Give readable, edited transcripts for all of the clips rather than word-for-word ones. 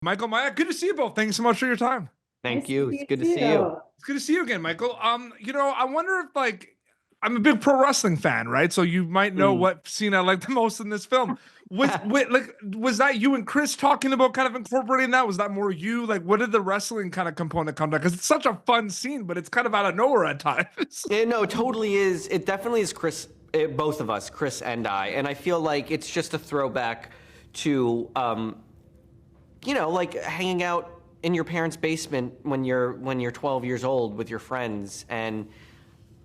Michael, Maya, good to see you both. Thanks so much for your time. Thank Nice you. to It's meet good to see you. It's good to see you again, Michael. I wonder if I'm a big pro wrestling fan, right? So you might know what scene I like the most in this film. Was that you and Chris talking about kind of incorporating that? Was that more you? Like, what did the wrestling kind of component come down? Because it's such a fun scene, but it's kind of out of nowhere at times. No, it totally is. It definitely is Chris, both of us, Chris and I. And I feel like it's just a throwback to, like hanging out in your parents' basement when you're 12 years old with your friends. And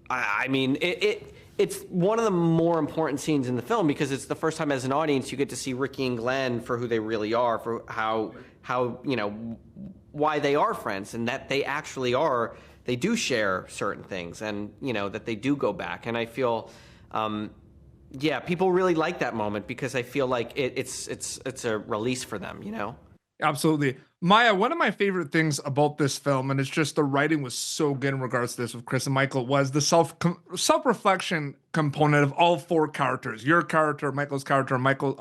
I mean, it's one of the more important scenes in the film because it's the first time as an audience you get to see Rickey and Glenn for who they really are, for how why they are friends, and that they actually are. They do share certain things, and that they do go back. And I feel, people really like that moment because I feel like it's a release for them. Absolutely. Maya, one of my favorite things about this film, and it's just the writing was so good in regards to this with Chris and Michael, was the self-reflection component of all four characters. Your character, Michael's character, Michael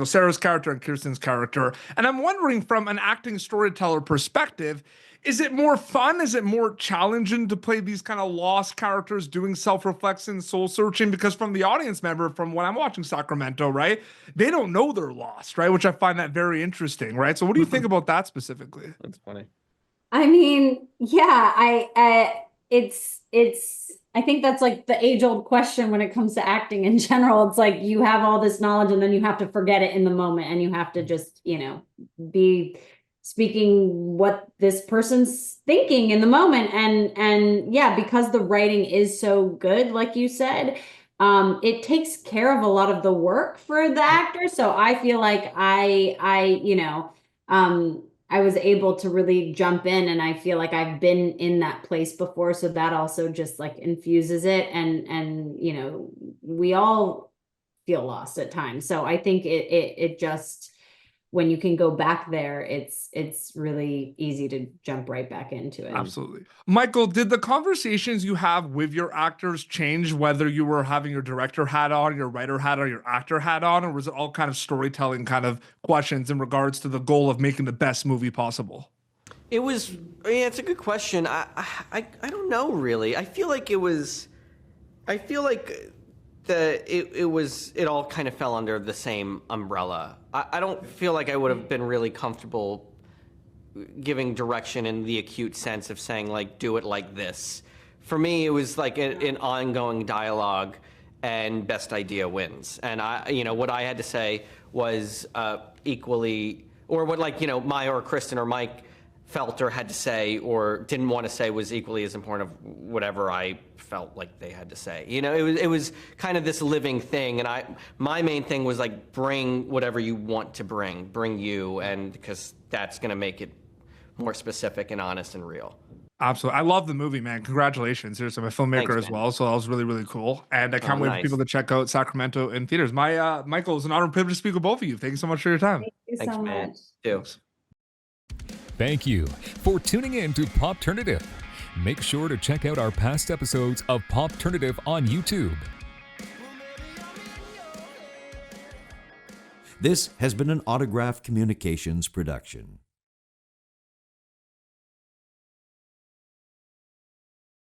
Cera's character, and Kirsten's character. And I'm wondering, from an acting storyteller perspective, is it more fun? Is it more challenging to play these kind of lost characters doing self-reflection, soul-searching? Because from the audience member, from when I'm watching Sacramento, right, they don't know they're lost, right? Which I find that very interesting, right? So what do you think about that specifically? That's funny. I mean, yeah, I think that's like the age-old question when it comes to acting in general. It's like you have all this knowledge and then you have to forget it in the moment, and you have to just, be speaking what this person's thinking in the moment. And yeah, because the writing is so good, like you said, it takes care of a lot of the work for the actor. So I feel like I was able to really jump in, and I feel like I've been in that place before. So that also just like infuses it. And we all feel lost at times. So I think it just, when you can go back there, it's really easy to jump right back into it. Absolutely. Michael, did the conversations you have with your actors change whether you were having your director hat on, your writer hat on, your actor hat on, or was it all kind of storytelling kind of questions in regards to the goal of making the best movie possible? It's a good question. I don't know, really. I feel like it all kind of fell under the same umbrella. I don't feel like I would have been really comfortable giving direction in the acute sense of saying, like, do it like this. For me, it was like an ongoing dialogue, and best idea wins. And what I had to say was equally, or what Maya or Kristen or Mike felt or had to say or didn't want to say was equally as important of whatever I felt like they had to say. It was kind of this living thing, and my main thing was like, bring whatever you want to bring you, and because that's going to make it more specific and honest and real. Absolutely. I love the movie, man. Congratulations. Seriously, I'm a filmmaker Thanks, as man. well. So that was really, really cool. And I can't wait for Nice. people to check out Sacramento in theaters. Michael, it's an honor and privilege to speak with both of you. Thank you so much for your time. Thank you Thanks, so man. much. Thanks. Thank you for tuning in to Popternative. Make sure to check out our past episodes of Popternative on YouTube. This has been an Autograph Communications production.